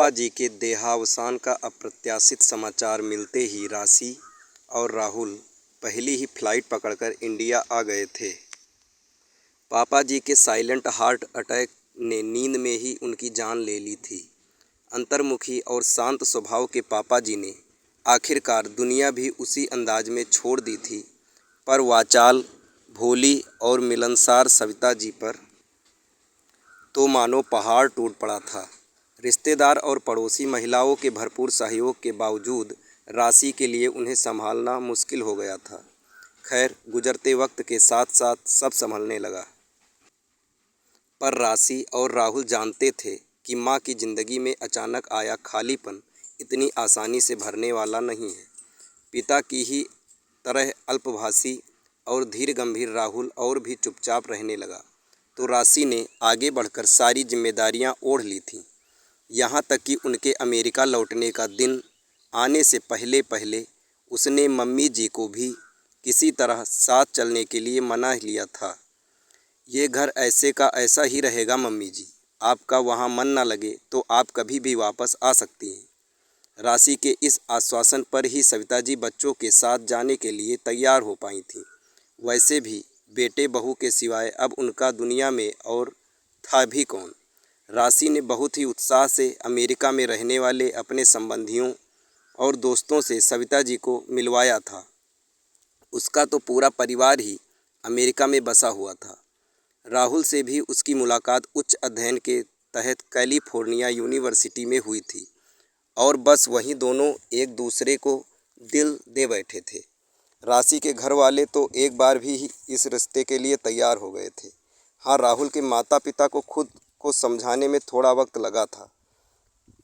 पापा जी के देहावसान का अप्रत्याशित समाचार मिलते ही राशि और राहुल पहली ही फ्लाइट पकड़कर इंडिया आ गए थे। पापा जी के साइलेंट हार्ट अटैक ने नींद में ही उनकी जान ले ली थी। अंतर्मुखी और शांत स्वभाव के पापा जी ने आखिरकार दुनिया भी उसी अंदाज में छोड़ दी थी, पर वाचाल, भोली और मिलनसार सविता जी पर तो मानो पहाड़ टूट पड़ा था। रिश्तेदार और पड़ोसी महिलाओं के भरपूर सहयोग के बावजूद राशि के लिए उन्हें संभालना मुश्किल हो गया था। खैर, गुजरते वक्त के साथ साथ सब संभलने लगा। पर राशि और राहुल जानते थे कि माँ की जिंदगी में अचानक आया खालीपन इतनी आसानी से भरने वाला नहीं है। पिता की ही तरह अल्पभाषी और धीर गंभीर राहुल और भी चुपचाप रहने लगा, तो राशि ने आगे बढ़कर सारी जिम्मेदारियां ओढ़ ली थीं। यहाँ तक कि उनके अमेरिका लौटने का दिन आने से पहले पहले उसने मम्मी जी को भी किसी तरह साथ चलने के लिए मना लिया था। ये घर ऐसे का ऐसा ही रहेगा मम्मी जी, आपका वहाँ मन ना लगे तो आप कभी भी वापस आ सकती हैं। राशि के इस आश्वासन पर ही सविता जी बच्चों के साथ जाने के लिए तैयार हो पाई थीं। वैसे भी बेटे बहू के सिवाय अब उनका दुनिया में और था भी कौन। राशि ने बहुत ही उत्साह से अमेरिका में रहने वाले अपने संबंधियों और दोस्तों से सविता जी को मिलवाया था। उसका तो पूरा परिवार ही अमेरिका में बसा हुआ था। राहुल से भी उसकी मुलाकात उच्च अध्ययन के तहत कैलिफोर्निया यूनिवर्सिटी में हुई थी और बस वहीं दोनों एक दूसरे को दिल दे बैठे थे। राशि के घर वाले तो एक बार भी इस रिश्ते के लिए तैयार हो गए थे। हाँ, राहुल के माता पिता को खुद को समझाने में थोड़ा वक्त लगा था।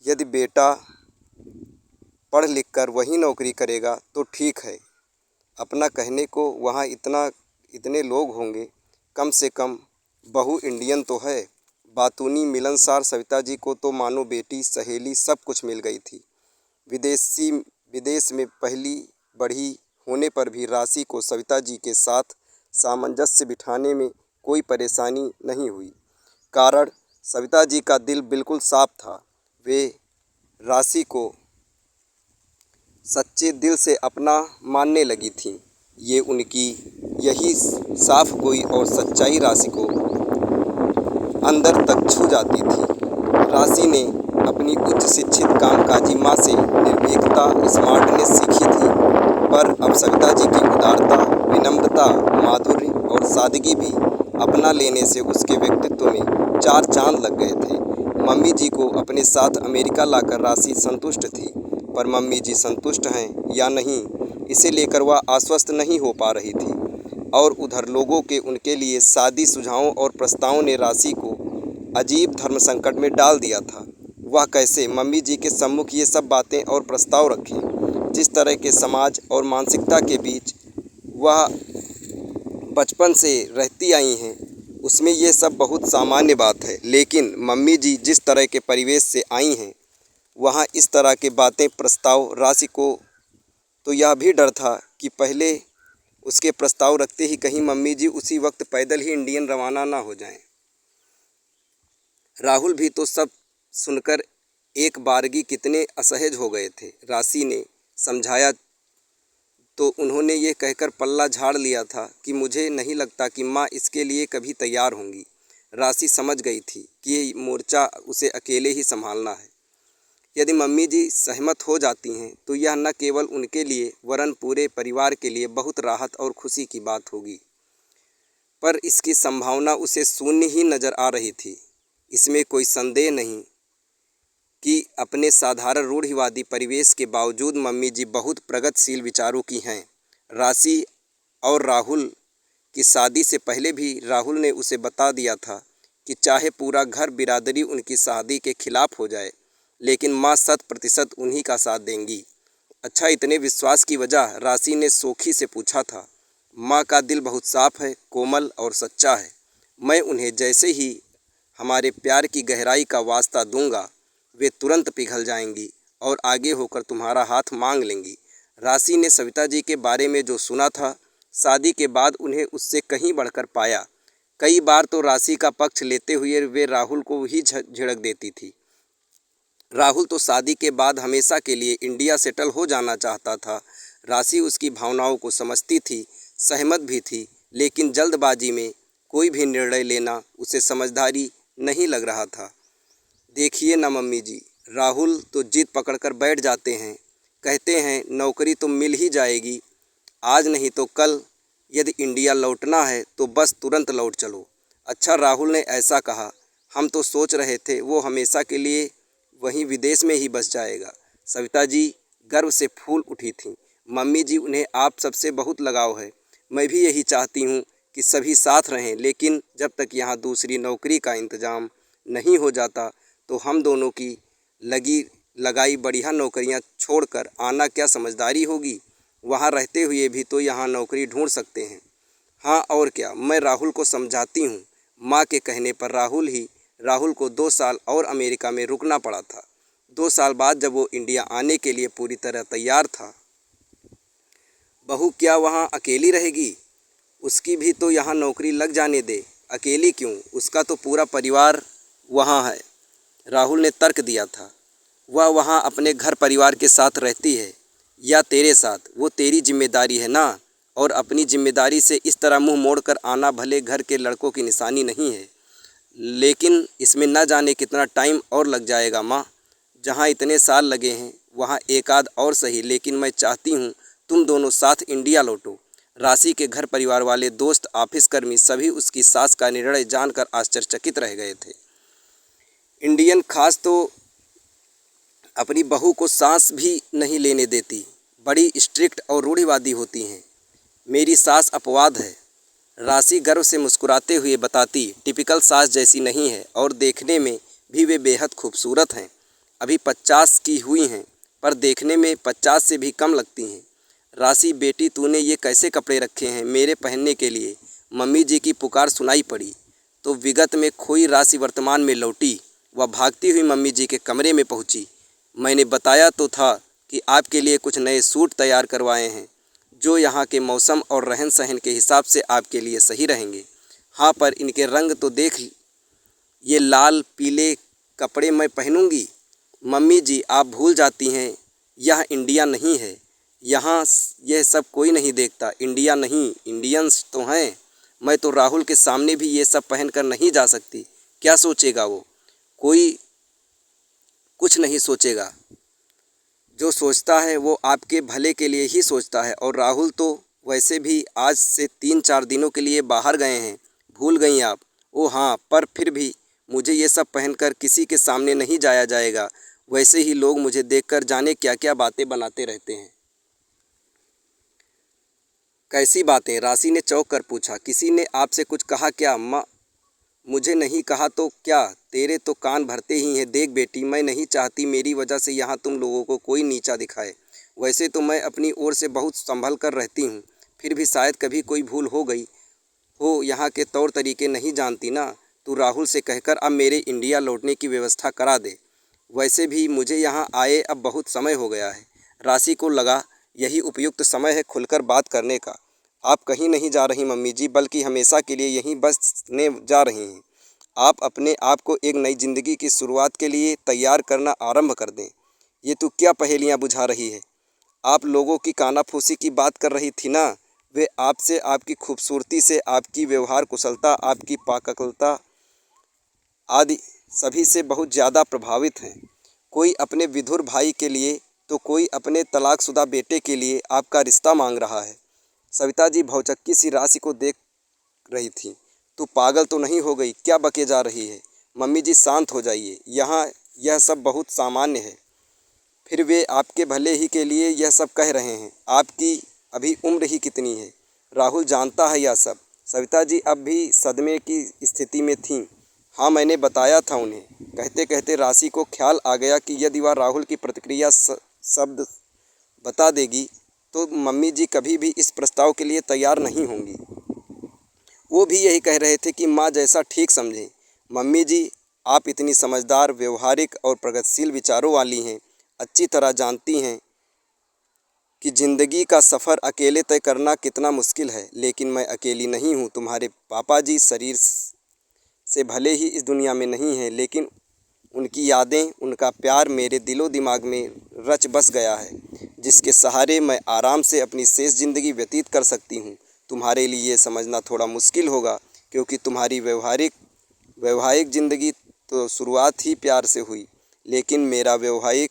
यदि बेटा पढ़ लिख कर वहीं नौकरी करेगा तो ठीक है, अपना कहने को वहाँ इतने लोग होंगे, कम से कम बहू इंडियन तो है। बातूनी मिलनसार सविता जी को तो मानो बेटी सहेली सब कुछ मिल गई थी। विदेश में पहली बढ़ी होने पर भी राशि को सविता जी के साथ सामंजस्य बिठाने में कोई परेशानी नहीं हुई। कारण सविता जी का दिल बिल्कुल साफ था। वे राशि को सच्चे दिल से अपना मानने लगी थीं। ये उनकी यही साफ गोई और सच्चाई राशि को अंदर तक छू जाती थी। राशि ने अपनी उच्च शिक्षित कामकाजी माँ से निर्भीकता, स्मार्टनेस सीखी थी, पर अब सविता जी की उदारता, विनम्रता, माधुर्य और सादगी भी अपना लेने से उसके व्यक्तित्व में चार चांद लग गए थे। मम्मी जी को अपने साथ अमेरिका लाकर राशि संतुष्ट थी, पर मम्मी जी संतुष्ट हैं या नहीं, इसे लेकर वह आश्वस्त नहीं हो पा रही थी। और उधर लोगों के उनके लिए शादी सुझावों और प्रस्तावों ने राशि को अजीब धर्म संकट में डाल दिया था। वह कैसे मम्मी जी के सम्मुख ये सब बातें और प्रस्ताव रखें। जिस तरह के समाज और मानसिकता के बीच वह बचपन से रहती आई हैं, उसमें ये सब बहुत सामान्य बात है। लेकिन मम्मी जी जिस तरह के परिवेश से आई हैं, वहाँ इस तरह के बातें प्रस्ताव राशि को तो यह भी डर था कि पहले उसके प्रस्ताव रखते ही कहीं मम्मी जी उसी वक्त पैदल ही इंडियन रवाना ना हो जाएं। राहुल भी तो सब सुनकर एक बारगी कितने असहज हो गए थे। राशि ने समझाया तो उन्होंने ये कहकर पल्ला झाड़ लिया था कि मुझे नहीं लगता कि माँ इसके लिए कभी तैयार होंगी। राशि समझ गई थी कि ये मोर्चा उसे अकेले ही संभालना है। यदि मम्मी जी सहमत हो जाती हैं तो यह न केवल उनके लिए वरन पूरे परिवार के लिए बहुत राहत और खुशी की बात होगी। पर इसकी संभावना उसे शून्य ही नज़र आ रही थी। इसमें कोई संदेह नहीं कि अपने साधारण रूढ़िवादी परिवेश के बावजूद मम्मी जी बहुत प्रगतिशील विचारों की हैं। राशि और राहुल की शादी से पहले भी राहुल ने उसे बता दिया था कि चाहे पूरा घर बिरादरी उनकी शादी के खिलाफ हो जाए, लेकिन माँ 100% उन्हीं का साथ देंगी। अच्छा, इतने विश्वास की वजह राशि ने सोखी से पूछा था। माँ का दिल बहुत साफ है, कोमल और सच्चा है। मैं उन्हें जैसे ही हमारे प्यार की गहराई का वास्ता दूंगा, वे तुरंत पिघल जाएंगी और आगे होकर तुम्हारा हाथ मांग लेंगी। राशि ने सविता जी के बारे में जो सुना था, शादी के बाद उन्हें उससे कहीं बढ़कर पाया। कई बार तो राशि का पक्ष लेते हुए वे राहुल को ही झिड़क देती थी। राहुल तो शादी के बाद हमेशा के लिए इंडिया सेटल हो जाना चाहता था। राशि उसकी भावनाओं को समझती थी, सहमत भी थी, लेकिन जल्दबाजी में कोई भी निर्णय लेना उसे समझदारी नहीं लग रहा था। देखिए ना मम्मी जी, राहुल तो जिद पकड़कर बैठ जाते हैं, कहते हैं नौकरी तो मिल ही जाएगी, आज नहीं तो कल। यदि इंडिया लौटना है तो बस तुरंत लौट चलो। अच्छा, राहुल ने ऐसा कहा। हम तो सोच रहे थे वो हमेशा के लिए वहीं विदेश में ही बस जाएगा। सविता जी गर्व से फूल उठी थीं। मम्मी जी, उन्हें आप सबसे बहुत लगाव है। मैं भी यही चाहती हूँ कि सभी साथ रहें, लेकिन जब तक यहाँ दूसरी नौकरी का इंतज़ाम नहीं हो जाता तो हम दोनों की लगी लगाई बढ़िया नौकरियाँ छोड़कर आना क्या समझदारी होगी। वहाँ रहते हुए भी तो यहाँ नौकरी ढूंढ सकते हैं। हाँ और क्या, मैं राहुल को समझाती हूँ। माँ के कहने पर राहुल को 2 साल और अमेरिका में रुकना पड़ा था। 2 साल बाद जब वो इंडिया आने के लिए पूरी तरह तैयार था। बहू क्या वहाँ अकेली रहेगी? उसकी भी तो यहाँ नौकरी लग जाने दे। अकेली क्यों, उसका तो पूरा परिवार वहाँ है, राहुल ने तर्क दिया था। वह वहाँ अपने घर परिवार के साथ रहती है या तेरे साथ, वो तेरी जिम्मेदारी है ना। और अपनी जिम्मेदारी से इस तरह मुंह मोड़कर आना भले घर के लड़कों की निशानी नहीं है, लेकिन इसमें न जाने कितना टाइम और लग जाएगा माँ। जहाँ इतने साल लगे हैं वहाँ एक आध और सही, लेकिन मैं चाहती हूँ तुम दोनों साथ इंडिया लौटो। राशि के घर परिवार वाले, दोस्त, ऑफिस कर्मी सभी उसकी सास का निर्णय जानकर आश्चर्यचकित रह गए थे। इंडियन खास तो अपनी बहू को सांस भी नहीं लेने देती, बड़ी स्ट्रिक्ट और रूढ़िवादी होती हैं। मेरी सास अपवाद है, राशि गर्व से मुस्कुराते हुए बताती। टिपिकल सास जैसी नहीं है और देखने में भी वे बेहद खूबसूरत हैं। अभी 50 की हुई हैं पर देखने में 50 से भी कम लगती हैं। राशि बेटी, तूने ये कैसे कपड़े रखे हैं मेरे पहनने के लिए? मम्मी जी की पुकार सुनाई पड़ी तो विगत में खोई राशि वर्तमान में लौटी। वह भागती हुई मम्मी जी के कमरे में पहुंची। मैंने बताया तो था कि आपके लिए कुछ नए सूट तैयार करवाए हैं जो यहाँ के मौसम और रहन सहन के हिसाब से आपके लिए सही रहेंगे। हाँ, पर इनके रंग तो देख, ये लाल पीले कपड़े मैं पहनूंगी। मम्मी जी आप भूल जाती हैं, यह इंडिया नहीं है। यहाँ यह सब कोई नहीं देखता। इंडिया नहीं, इंडियंस तो हैं। मैं तो राहुल के सामने भी ये सब पहनकर नहीं जा सकती। क्या सोचेगा वो? कोई कुछ नहीं सोचेगा। जो सोचता है वो आपके भले के लिए ही सोचता है। और राहुल तो वैसे भी आज से 3-4 दिनों के लिए बाहर गए हैं, भूल गई आप? ओ हाँ, पर फिर भी मुझे ये सब पहनकर किसी के सामने नहीं जाया जाएगा। वैसे ही लोग मुझे देखकर जाने क्या क्या बातें बनाते रहते हैं। कैसी बातें? राशि ने चौंक कर पूछा। किसी ने आपसे कुछ कहा क्या माँ? मुझे नहीं कहा तो क्या, तेरे तो कान भरते ही हैं। देख बेटी, मैं नहीं चाहती मेरी वजह से यहाँ तुम लोगों को कोई नीचा दिखाए। वैसे तो मैं अपनी ओर से बहुत संभल कर रहती हूँ, फिर भी शायद कभी कोई भूल हो गई हो। यहाँ के तौर तरीके नहीं जानती ना। तू राहुल से कहकर अब मेरे इंडिया लौटने की व्यवस्था करा दे। वैसे भी मुझे यहाँ आए अब बहुत समय हो गया है। राशि को लगा यही उपयुक्त समय है खुलकर बात करने का। आप कहीं नहीं जा रही मम्मी जी, बल्कि हमेशा के लिए यहीं बसने जा रही हैं। आप अपने आप को एक नई ज़िंदगी की शुरुआत के लिए तैयार करना आरंभ कर दें। ये तू क्या पहेलियाँ बुझा रही है? आप लोगों की कानाफूसी की बात कर रही थी ना। वे आपसे, आपकी खूबसूरती से, आपकी व्यवहार कुशलता, आपकी पाककलता आदि सभी से बहुत ज़्यादा प्रभावित हैं। कोई अपने विधुर भाई के लिए तो कोई अपने तलाकशुदा बेटे के लिए आपका रिश्ता मांग रहा है। सविता जी भौचक्की सी राशि को देख रही थी। तू पागल तो नहीं हो गई? क्या बके जा रही है? मम्मी जी शांत हो जाइए, यहाँ यह सब बहुत सामान्य है। फिर वे आपके भले ही के लिए यह सब कह रहे हैं। आपकी अभी उम्र ही कितनी है? राहुल जानता है यह सब। सविता जी अब भी सदमे की स्थिति में थीं। हाँ, मैंने बताया था उन्हें। कहते कहते राशि को ख्याल आ गया कि यदि वह राहुल की प्रतिक्रिया शब्द बता देगी तो मम्मी जी कभी भी इस प्रस्ताव के लिए तैयार नहीं होंगी। वो भी यही कह रहे थे कि माँ जैसा ठीक समझें। मम्मी जी आप इतनी समझदार, व्यवहारिक और प्रगतिशील विचारों वाली हैं, अच्छी तरह जानती हैं कि ज़िंदगी का सफ़र अकेले तय करना कितना मुश्किल है। लेकिन मैं अकेली नहीं हूँ। तुम्हारे पापा जी शरीर से भले ही इस दुनिया में नहीं हैं, लेकिन उनकी यादें, उनका प्यार मेरे दिलो दिमाग में रच बस गया है, जिसके सहारे मैं आराम से अपनी शेष ज़िंदगी व्यतीत कर सकती हूँ। तुम्हारे लिए ये समझना थोड़ा मुश्किल होगा, क्योंकि तुम्हारी वैवाहिक ज़िंदगी तो शुरुआत ही प्यार से हुई, लेकिन मेरा वैवाहिक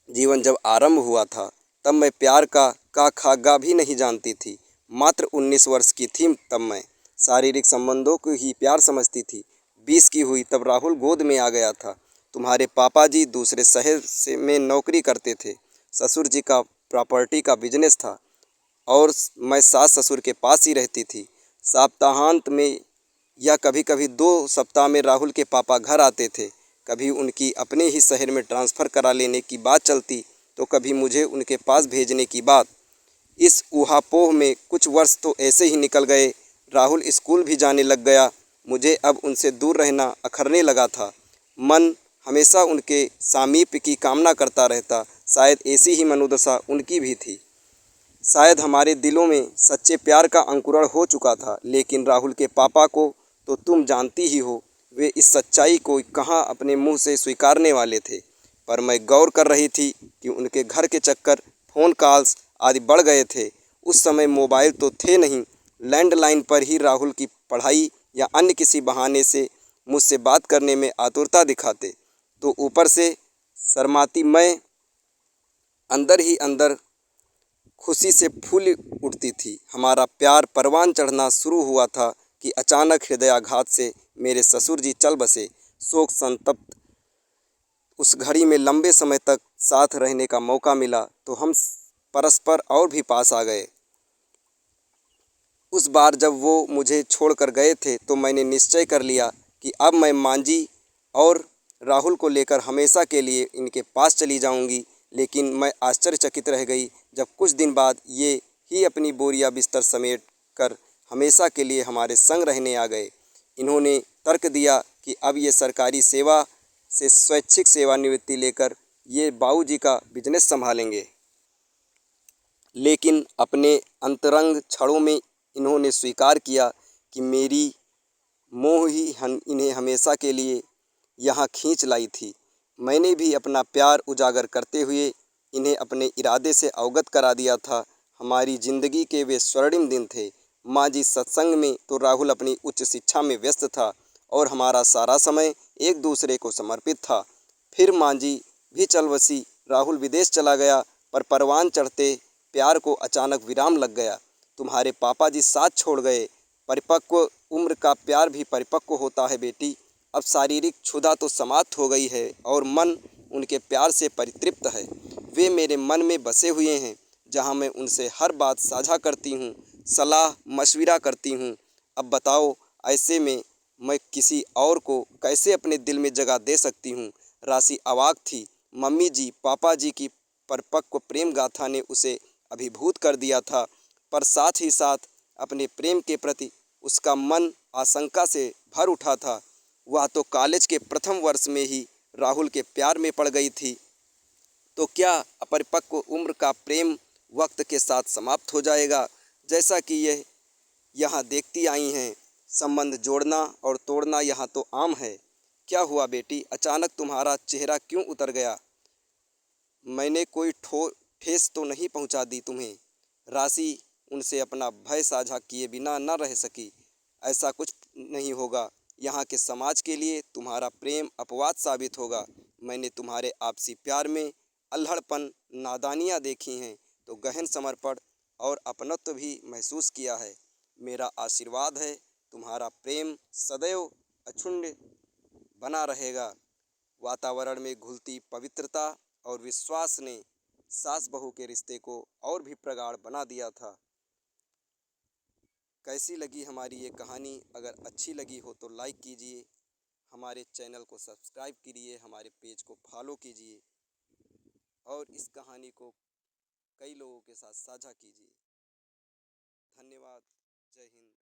जीवन जब आरंभ हुआ था, तब मैं प्यार का खा गा भी नहीं जानती थी। मात्र 19 वर्ष की थी तब मैं शारीरिक संबंधों को ही प्यार समझती थी। 20 की हुई तब राहुल गोद में आ गया था। तुम्हारे पापा जी दूसरे शहर से में नौकरी करते थे। ससुर जी का प्रॉपर्टी का बिजनेस था और मैं सास ससुर के पास ही रहती थी। सप्ताहांत में या कभी कभी 2 सप्ताह में राहुल के पापा घर आते थे। कभी उनकी अपने ही शहर में ट्रांसफ़र करा लेने की बात चलती, तो कभी मुझे उनके पास भेजने की बात। इस ऊहापोह में कुछ वर्ष तो ऐसे ही निकल गए। राहुल स्कूल भी जाने लग गया। मुझे अब उनसे दूर रहना अखरने लगा था। मन हमेशा उनके सामीप्य की कामना करता रहता। शायद ऐसी ही मनोदशा उनकी भी थी। शायद हमारे दिलों में सच्चे प्यार का अंकुरण हो चुका था। लेकिन राहुल के पापा को तो तुम जानती ही हो, वे इस सच्चाई को कहाँ अपने मुंह से स्वीकारने वाले थे। पर मैं गौर कर रही थी कि उनके घर के चक्कर, फ़ोन कॉल्स आदि बढ़ गए थे। उस समय मोबाइल तो थे नहीं। लैंडलाइन पर ही राहुल की पढ़ाई या अन्य किसी बहाने से मुझसे बात करने में आतुरता दिखाते, तो ऊपर से शर्माती मैं अंदर ही अंदर खुशी से फूल उठती थी। हमारा प्यार परवान चढ़ना शुरू हुआ था कि अचानक हृदयाघात से मेरे ससुर जी चल बसे। शोक संतप्त उस घड़ी में लंबे समय तक साथ रहने का मौका मिला, तो हम परस्पर और भी पास आ गए। उस बार जब वो मुझे छोड़कर गए थे, तो मैंने निश्चय कर लिया कि अब मैं मांझी और राहुल को लेकर हमेशा के लिए इनके पास चली जाऊंगी। लेकिन मैं आश्चर्यचकित रह गई जब कुछ दिन बाद ये ही अपनी बोरियां बिस्तर समेट कर हमेशा के लिए हमारे संग रहने आ गए। इन्होंने तर्क दिया कि अब ये सरकारी सेवा से स्वैच्छिक सेवानिवृत्ति लेकर ये बाबूजी का बिजनेस संभालेंगे। लेकिन अपने अंतरंग क्षणों में इन्होंने स्वीकार किया कि मेरी मोह ही इन्हें हमेशा के लिए यहाँ खींच लाई थी। मैंने भी अपना प्यार उजागर करते हुए इन्हें अपने इरादे से अवगत करा दिया था। हमारी ज़िंदगी के वे स्वर्णिम दिन थे। माँ जी सत्संग में तो राहुल अपनी उच्च शिक्षा में व्यस्त था और हमारा सारा समय एक दूसरे को समर्पित था। फिर माँ जी भी चल बसी, राहुल विदेश चला गया, पर परवान चढ़ते प्यार को अचानक विराम लग गया। तुम्हारे पापा जी साथ छोड़ गए। परिपक्व उम्र का प्यार भी परिपक्व होता है बेटी। अब शारीरिक क्षुधा तो समाप्त हो गई है और मन उनके प्यार से परितृप्त है। वे मेरे मन में बसे हुए हैं, जहाँ मैं उनसे हर बात साझा करती हूँ, सलाह मशविरा करती हूँ। अब बताओ, ऐसे में मैं किसी और को कैसे अपने दिल में जगह दे सकती हूँ। राशि अवाक थी। मम्मी जी पापा जी की परिपक्व प्रेम गाथा ने उसे अभिभूत कर दिया था, पर साथ ही साथ अपने प्रेम के प्रति उसका मन आशंका से भर उठा था। वह तो कॉलेज के प्रथम वर्ष में ही राहुल के प्यार में पड़ गई थी। तो क्या अपरिपक्व उम्र का प्रेम वक्त के साथ समाप्त हो जाएगा, जैसा कि यह यहाँ देखती आई हैं। संबंध जोड़ना और तोड़ना यहाँ तो आम है। क्या हुआ बेटी, अचानक तुम्हारा चेहरा क्यों उतर गया? मैंने कोई ठेस तो नहीं पहुँचा दी तुम्हें? राशि उनसे अपना भय साझा किए बिना न रह सकी। ऐसा कुछ नहीं होगा। यहाँ के समाज के लिए तुम्हारा प्रेम अपवाद साबित होगा। मैंने तुम्हारे आपसी प्यार में अल्हड़पन, नादानियाँ देखी हैं, तो गहन समर्पण और अपनत्व भी महसूस किया है। मेरा आशीर्वाद है, तुम्हारा प्रेम सदैव अक्षुण्ण बना रहेगा। वातावरण में घुलती पवित्रता और विश्वास ने सास बहू के रिश्ते को और भी प्रगाढ़ बना दिया था। कैसी लगी हमारी ये कहानी? अगर अच्छी लगी हो तो लाइक कीजिए, हमारे चैनल को सब्सक्राइब कीजिए, हमारे पेज को फॉलो कीजिए और इस कहानी को कई लोगों के साथ साझा कीजिए। धन्यवाद। जय हिंद।